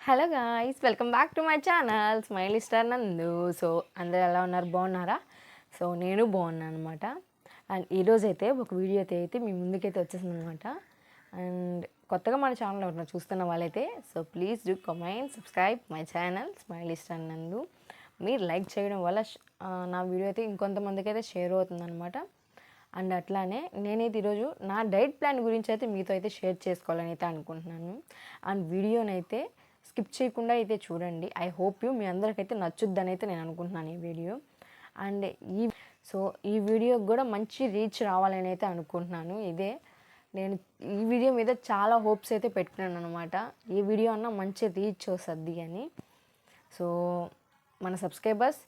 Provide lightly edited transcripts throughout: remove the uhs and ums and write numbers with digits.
Hello guys, welcome back to my channel smiley star నందు. So అందరు ఎలా ఉన్నారు, బాగున్నారా? సో నేను బాగున్నాను అనమాట. అండ్ ఈరోజు అయితే ఒక వీడియో అయితే మీ ముందుకైతే వచ్చేసింది అనమాట. అండ్ కొత్తగా మన ఛానల్ ఎవరైనా చూస్తున్న వాళ్ళైతే so please do comment, subscribe my channel smiley star నందు. మీరు లైక్ చేయడం వల్ల నా వీడియో అయితే ఇంకొంతమందికి అయితే షేర్ అవుతుందన్నమాట. అండ్ అట్లానే నేనైతే ఈరోజు నా డైట్ ప్లాన్ గురించి అయితే మీతో అయితే షేర్ చేసుకోవాలని అయితే అనుకుంటున్నాను. అండ్ వీడియోనైతే స్కిప్ చేయకుండా అయితే చూడండి. ఐ హోప్ యూ మీ అందరికైతే నచ్చుద్దని అయితే నేను అనుకుంటున్నాను ఈ వీడియో. అండ్ ఈ వీడియోకి కూడా మంచి రీచ్ రావాలని అయితే అనుకుంటున్నాను. నేను ఈ వీడియో మీద చాలా హోప్స్ అయితే పెట్టినాను అనమాట. ఈ వీడియో అన్న మంచి రీచ్ వస్తుంది అని. సో మన సబ్స్క్రైబర్స్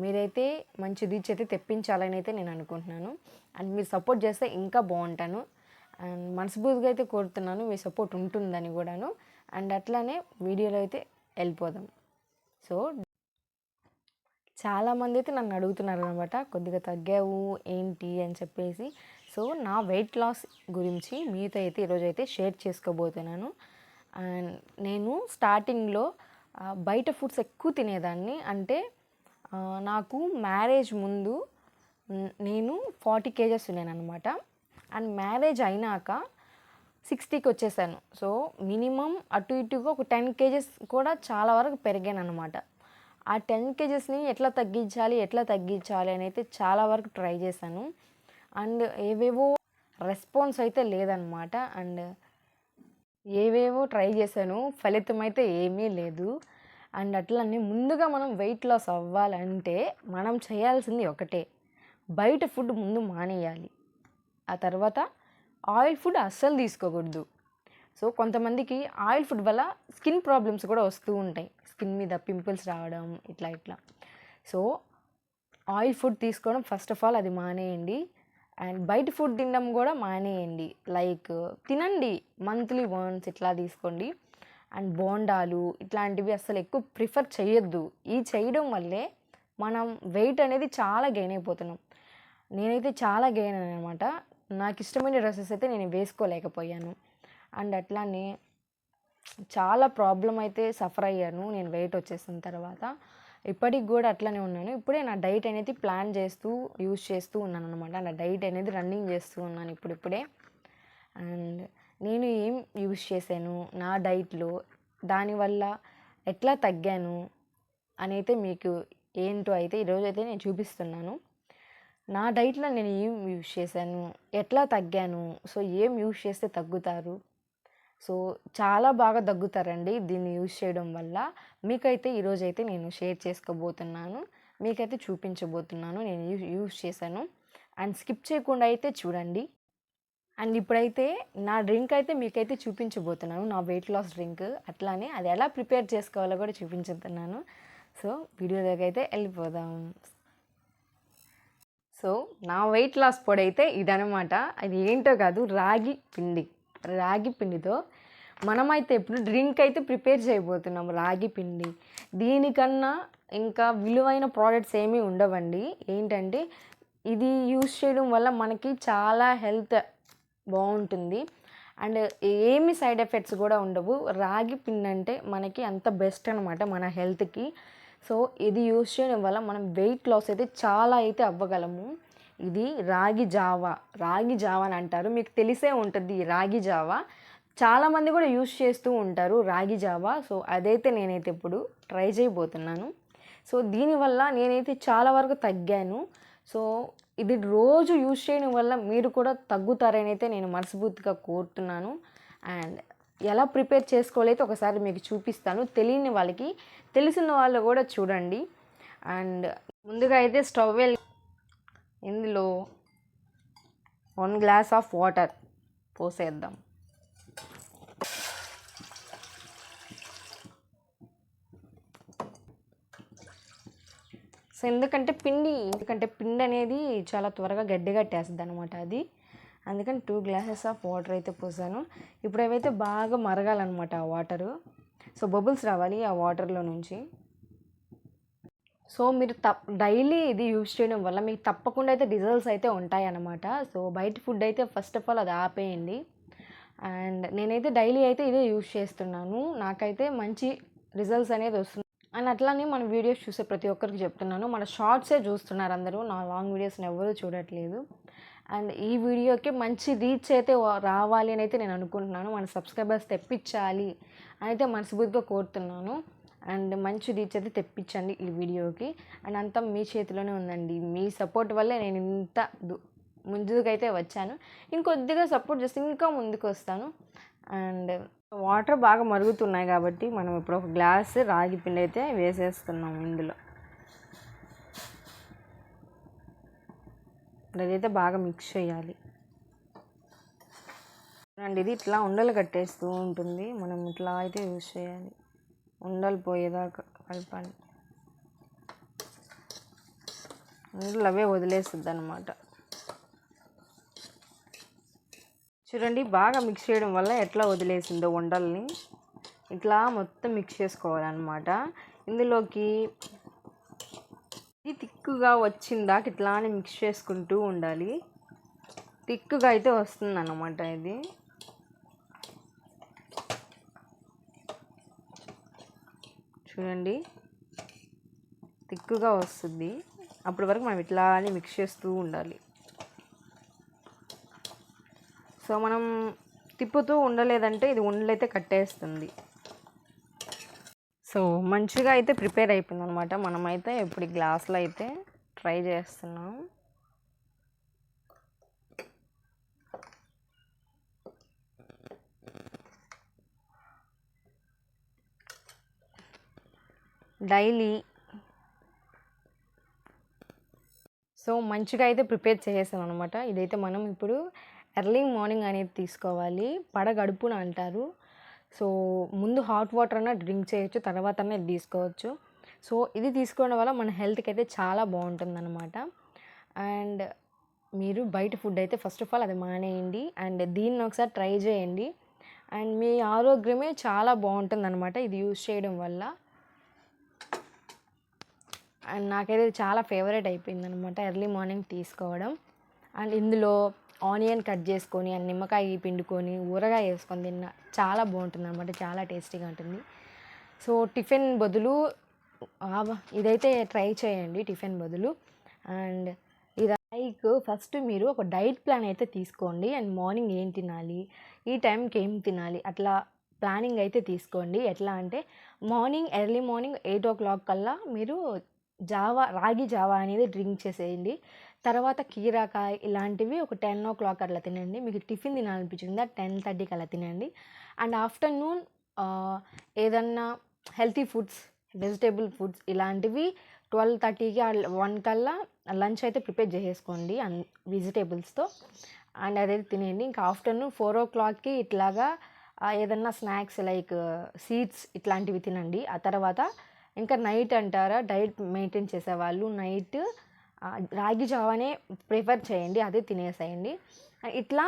మీరైతే మంచి రీచ్ అయితే తెప్పించాలని అయితే నేను అనుకుంటున్నాను. అండ్ మీరు సపోర్ట్ చేస్తే ఇంకా బాగుంటాను. అండ్ మనస్ఫూర్తిగా అయితే కోరుతున్నాను మీ సపోర్ట్ ఉంటుందని కూడాను. అండ్ అట్లానే వీడియోలో అయితే వెళ్ళిపోదాం. సో చాలామంది అయితే నన్ను అడుగుతున్నారు అనమాట, కొద్దిగా తగ్గావు ఏంటి అని చెప్పేసి. సో నా వెయిట్ లాస్ గురించి మీతో అయితే ఈరోజు అయితే షేర్ చేసుకోబోతున్నాను. అండ్ నేను స్టార్టింగ్లో బయట ఫుడ్స్ ఎక్కువ తినేదాన్ని. అంటే నాకు మ్యారేజ్ ముందు నేను 40 kgs ఉన్నాను అనమాట. అండ్ మ్యారేజ్ అయినాక 60కి వచ్చేసాను. సో మినిమం అటు ఇటుగా ఒక 10 kgs కూడా చాలా వరకు పెరిగాను అనమాట. ఆ 10 kgsని ఎట్లా తగ్గించాలి అని అయితే చాలా వరకు ట్రై చేశాను. అండ్ ఏవేవో రెస్పాన్స్ అయితే లేదనమాట. అండ్ ఏవేవో ట్రై చేశాను, ఫలితం అయితే ఏమీ లేదు. అండ్ అట్లనే ముందుగా మనం వెయిట్ లాస్ అవ్వాలంటే మనం చేయాల్సింది ఒకటే, బయట ఫుడ్ ముందు మానేయాలి. ఆ తర్వాత ఆయిల్ ఫుడ్ అస్సలు తీసుకోకూడదు. సో కొంతమందికి ఆయిల్ ఫుడ్ వల్ల స్కిన్ ప్రాబ్లమ్స్ కూడా వస్తూ ఉంటాయి, స్కిన్ మీద పింపుల్స్ రావడం ఇట్లా. సో ఆయిల్ ఫుడ్ తీసుకోవడం ఫస్ట్ ఆఫ్ ఆల్ అది మానేయండి. అండ్ బయట ఫుడ్ తినడం కూడా మానేయండి. లైక్ తినండి, మంత్లీ వన్స్ ఇట్లా తీసుకోండి. అండ్ బోండాలు ఇట్లాంటివి అస్సలు ఎక్కువ ప్రిఫర్ చేయొద్దు. ఈ చేయడం వల్లే మనం వెయిట్ అనేది చాలా గెయిన్ అయిపోతున్నాం. నేనైతే చాలా గెయిన్ అయ్యాను అనమాట. నాకు ఇష్టమైన డ్రెస్సెస్ అయితే నేను వేసుకోలేకపోయాను. అండ్ అట్లానే చాలా ప్రాబ్లం అయితే సఫర్ అయ్యాను నేను వెయిట్ వచ్చేసిన తర్వాత. ఇప్పటికి కూడా అట్లనే ఉన్నాను. ఇప్పుడే నా డైట్ అనేది ప్లాన్ చేస్తూ యూజ్ చేస్తూ ఉన్నాను అనమాట. నా డైట్ అనేది రన్నింగ్ చేస్తూ ఉన్నాను ఇప్పుడిప్పుడే. అండ్ నేను ఏం యూజ్ చేశాను నా డైట్లో, దానివల్ల ఎట్లా తగ్గాను అని అయితే మీకు ఏంటో అయితే ఈరోజు అయితే నేను చూపిస్తున్నాను. నా డైట్లో నేను ఏం యూజ్ చేశాను, ఎట్లా తగ్గాను, సో ఏం యూజ్ చేస్తే తగ్గుతారు, సో చాలా బాగా తగ్గుతారండి దీన్ని యూజ్ చేయడం వల్ల. మీకైతే ఈరోజైతే నేను షేర్ చేసుకోబోతున్నాను, మీకైతే చూపించబోతున్నాను నేను యూజ్ చేశాను. అండ్ స్కిప్ చేయకుండా అయితే చూడండి. అండ్ ఇప్పుడైతే నా డ్రింక్ అయితే మీకైతే చూపించబోతున్నాను, నా వెయిట్ లాస్ డ్రింక్. అట్లానే అది ఎలా ప్రిపేర్ చేసుకోవాలో కూడా చూపించుతున్నాను. సో వీడియో దగ్గర అయితే వెళ్ళిపోదాం. సో నా వెయిట్ లాస్ పొడి అయితే ఇదనమాట. అది ఏంటో కాదు, రాగి పిండితో మనమైతే ఇప్పుడు డ్రింక్ అయితే ప్రిపేర్ చేయబోతున్నాం. రాగి పిండి, దీనికన్నా ఇంకా విలువైన ప్రోడక్ట్స్ ఏమీ ఉండవండి. ఏంటంటే ఇది యూజ్ చేయడం వల్ల మనకి చాలా హెల్త్ బాగుంటుంది. అండ్ ఏమి సైడ్ ఎఫెక్ట్స్ కూడా ఉండవు. రాగి పిండి అంటే మనకి అంత బెస్ట్ అనమాట మన హెల్త్కి. సో ఇది యూజ్ చేయడం వల్ల మనం వెయిట్ లాస్ అయితే చాలా అయితే అవ్వగలము. ఇది రాగి జావా అని అంటారు, మీకు తెలిసే ఉంటుంది ఈ రాగి జావా. చాలామంది కూడా యూజ్ చేస్తూ ఉంటారు రాగి జావా. సో అదైతే నేనైతే ఇప్పుడు ట్రై చేయబోతున్నాను. సో దీనివల్ల నేనైతే చాలా వరకు తగ్గాను. సో ఇది రోజు యూజ్ చేయడం వల్ల మీరు కూడా తగ్గుతారని అయితే నేను మనస్ఫూర్తిగా కోరుతున్నాను. అండ్ ఎలా ప్రిపేర్ చేసుకోవాలైతే ఒకసారి మీకు చూపిస్తాను. తెలియని వాళ్ళకి, తెలిసిన వాళ్ళు కూడా చూడండి. అండ్ ముందుగా అయితే స్టవ్ ఇందులో 1 గ్లాస్ ఆఫ్ వాటర్ పోసేద్దాం. సో ఎందుకంటే పిండి అనేది చాలా త్వరగా గట్టిగట్టేస్తుంది అనమాట అది. అందుకని 2 గ్లాసెస్ ఆఫ్ వాటర్ అయితే పోసాను. ఇప్పుడు అవైతే బాగా మరగాలన్నమాట ఆ వాటరు. సో బబుల్స్ రావాలి ఆ వాటర్లో నుంచి. సో మీరు డైలీ ఇది యూజ్ చేయడం వల్ల మీకు తప్పకుండా అయితే రిజల్ట్స్ అయితే ఉంటాయి అన్నమాట. సో బయట ఫుడ్ అయితే ఫస్ట్ ఆఫ్ ఆల్ అది ఆపేయండి. అండ్ నేనైతే డైలీ అయితే ఇదే యూజ్ చేస్తున్నాను. నాకైతే మంచి రిజల్ట్స్ అనేది వస్తుంది. అండ్ అట్లానే మన వీడియోస్ చూసే ప్రతి ఒక్కరికి చెప్తున్నాను, మన షార్ట్సే చూస్తున్నారు అందరూ, నా లాంగ్ వీడియోస్ని ఎవరూ చూడట్లేదు. అండ్ ఈ వీడియోకి మంచి రీచ్ అయితే రావాలి అని అయితే నేను అనుకుంటున్నాను. మన సబ్స్క్రైబర్స్ తెప్పించాలి అని అయితే మనస్ఫూర్తిగా కోరుతున్నాను. అండ్ మంచి రీచ్ అయితే తెప్పించండి ఈ వీడియోకి. అండ్ అంతా మీ చేతిలోనే ఉందండి. మీ సపోర్ట్ వల్లే నేను ఇంత ముందుకైతే వచ్చాను. ఇంకొద్దిగా సపోర్ట్ చేస్తే ఇంకా ముందుకు వస్తాను. అండ్ వాటర్ బాగా మరుగుతున్నాయి కాబట్టి మనం ఇప్పుడు ఒక గ్లాస్ రాగి పిండి అయితే వేసేస్తున్నాం ఇందులో. అదైతే బాగా మిక్స్ చేయాలి. అండ్ ఇది ఇట్లా ఉండలు కట్టేస్తూ ఉంటుంది. మనం ఇట్లా అయితే యూజ్ చేయాలి. ఉండలు పోయేదాకా కలపాలి. ఉండలు అవే వదిలేస్తుంది అన్నమాట. చూడండి, బాగా మిక్స్ చేయడం వల్ల ఎట్లా వదిలేసిందో ఉండల్ని. ఇట్లా మొత్తం మిక్స్ చేసుకోవాలన్నమాట. ఇందులోకి ఇది తిక్కుగా వచ్చిందాక ఇట్లానే మిక్స్ చేసుకుంటూ ఉండాలి. తిక్కుగా అయితే వస్తుంది అన్నమాట. ఇది చూడండి, తిక్కుగా వస్తుంది. అప్పటి వరకు మనం ఇట్లానే మిక్స్ చేస్తూ ఉండాలి. సో మనం తిప్పుతూ ఉండలేదంటే ఇది ఉండలైతే కట్టేస్తుంది. సో మంచిగా అయితే ప్రిపేర్ అయిపోయింది అనమాట. మనమైతే ఇప్పుడు గ్లాస్లో అయితే ట్రై చేస్తున్నాం. డైలీ సో మంచిగా అయితే ప్రిపేర్ చేసేసాను అనమాట. ఇదైతే మనం ఇప్పుడు ఎర్లీ మార్నింగ్ అనేది తీసుకోవాలి. పడగడుపున అంటారు. సో ముందు హాట్ వాటర్ అన్న డ్రింక్ చేయొచ్చు, తర్వాత ఇది తీసుకోవచ్చు. సో ఇది తీసుకోవడం వల్ల మన హెల్త్కి అయితే చాలా బాగుంటుంది అనమాట. అండ్ మీరు బయట ఫుడ్ అయితే ఫస్ట్ ఆఫ్ ఆల్ అది మానేయండి. అండ్ దీన్ని ఒకసారి ట్రై చేయండి. అండ్ మీ ఆరోగ్యమే చాలా బాగుంటుంది అనమాట ఇది యూజ్ చేయడం వల్ల. అండ్ నాకైతే చాలా ఫేవరెట్ అయిపోయింది అనమాట ఎర్లీ మార్నింగ్ తీసుకోవడం. అండ్ ఇందులో ఆనియన్ కట్ చేసుకొని అండ్ నిమ్మకాయ పిండుకొని ఊరగాయ వేసుకొని తిన్న చాలా బాగుంటుంది అనమాట. చాలా టేస్టీగా ఉంటుంది. సో టిఫిన్ బదులు ఇదైతే ట్రై చేయండి టిఫిన్ బదులు. అండ్ ఇది ఫస్ట్ మీరు ఒక డైట్ ప్లాన్ అయితే తీసుకోండి. అండ్ మార్నింగ్ ఏం తినాలి, ఈ టైంకి ఏం తినాలి, అట్లా ప్లానింగ్ అయితే తీసుకోండి. ఎట్లా అంటే మార్నింగ్ ఎర్లీ మార్నింగ్ 8 o'clock కల్లా మీరు రాగి జావా అనేది డ్రింక్ చేసేయండి. తర్వాత కీరాకాయ ఇలాంటివి ఒక 10 o'clock అట్లా తినండి. మీకు టిఫిన్ తినాలనిపించిందా 10:30కి అలా తినండి. అండ్ ఆఫ్టర్నూన్ ఏదన్నా హెల్తీ ఫుడ్స్, వెజిటేబుల్ ఫుడ్స్ ఇలాంటివి 12:30కి 1 కల్లా లంచ్ అయితే ప్రిపేర్ చేసేసుకోండి వెజిటేబుల్స్తో. అండ్ అదైతే తినేయండి. ఇంకా ఆఫ్టర్నూన్ 4 o'clockకి ఇట్లాగా ఏదన్నా స్నాక్స్ లైక్ సీడ్స్ ఇట్లాంటివి తినండి. ఆ తర్వాత ఇంకా నైట్ అంటారా, డైట్ మెయింటైన్ చేసేవాళ్ళు నైట్ రాగి జావానే ప్రిఫర్ చేయండి, అదే తినేసేయండి. ఇట్లా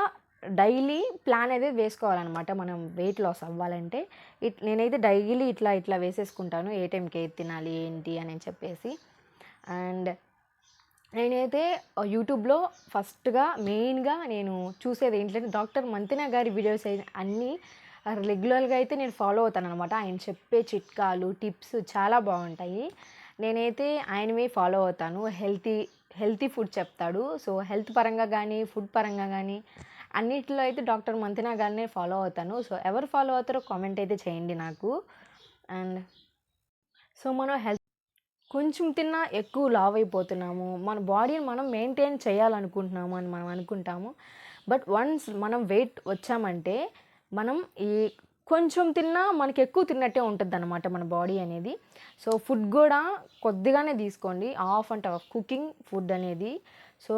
డైలీ ప్లాన్ అయితే వేసుకోవాలన్నమాట మనం వెయిట్ లాస్ అవ్వాలంటే. నేనైతే డైలీ ఇట్లా వేసేసుకుంటాను, ఏ టైంకి ఏది తినాలి ఏంటి అని చెప్పేసి. అండ్ నేనైతే యూట్యూబ్లో ఫస్ట్గా మెయిన్గా నేను చూసేది ఏంటంటే డాక్టర్ మంతెన గారి వీడియోస్ అన్నీ రెగ్యులర్గా అయితే నేను ఫాలో అవుతాను అనమాట. ఆయన చెప్పే చిట్కాలు, టిప్స్ చాలా బాగుంటాయి. నేనైతే ఆయనవి ఫాలో అవుతాను. హెల్తీ ఫుడ్ చెప్తాడు. సో హెల్త్ పరంగా కానీ ఫుడ్ పరంగా కానీ అన్నిటిలో అయితే డాక్టర్ మంతెన గారినే ఫాలో అవుతాను. సో ఎవరు ఫాలో అవుతారో కామెంట్ అయితే చేయండి నాకు. అండ్ సో మనం కొంచెం తిన్నా ఎక్కువ లావ్ అయిపోతున్నాము, మన బాడీని మనం మెయింటైన్ చేయాలనుకుంటున్నాము అని మనం అనుకుంటాము. బట్ వన్స్ మనం వెయిట్ వచ్చామంటే మనం ఈ కొంచెం తిన్నా మనకి ఎక్కువ తిన్నట్టే ఉంటుంది అన్నమాట మన బాడీ అనేది. సో ఫుడ్ కూడా కొద్దిగానే తీసుకోండి. Half and half cooking food అనేది. సో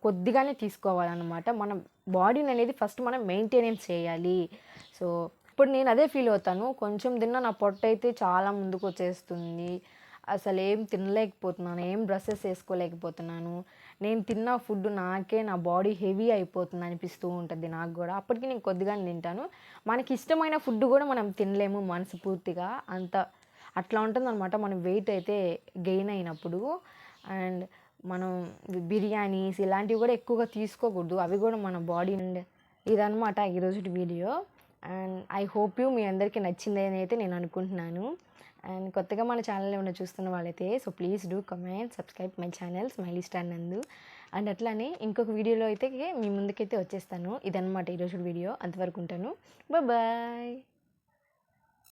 కొద్దిగానే తీసుకోవాలన్నమాట. మన బాడీని అనేది ఫస్ట్ మనం మెయింటెనెన్స్ చేయాలి. సో ఇప్పుడు నేను అదే ఫీల్ అవుతాను. కొంచెం తిన్నా నా పొట్ట అయితే చాలా ముందుకు వచ్చేస్తుంది. అసలు ఏం తినలేకపోతున్నాను, ఏం డ్రెస్సెస్ వేసుకోలేకపోతున్నాను. నేను తిన్న ఫుడ్ నాకే నా బాడీ హెవీ అయిపోతుంది అనిపిస్తూ ఉంటుంది నాకు కూడా. అప్పటికి నేను కొద్దిగానే తింటాను. మనకి ఇష్టమైన ఫుడ్ కూడా మనం తినలేము మనస్ఫూర్తిగా, అట్లా ఉంటుందన్నమాట మనం వెయిట్ అయితే గెయిన్ అయినప్పుడు. అండ్ మనం బిర్యానీస్ ఇలాంటివి కూడా ఎక్కువగా తీసుకోకూడదు. అవి కూడా మన బాడీ ఇదనమాట ఈరోజు వీడియో. అండ్ ఐ హోప్ మీ అందరికీ నచ్చిందని అయితే నేను అనుకుంటున్నాను. అండ్ కొత్తగా మన ఛానల్ ఏమైనా చూస్తున్న వాళ్ళైతే so please do comment subscribe my channel smiley star నందు. అండ్ అట్లానే ఇంకొక వీడియోలో అయితే మీ ముందుకైతే వచ్చేస్తాను. ఇదనమాట ఈరోజు వీడియో. అంతవరకు ఉంటాను. బాయ్.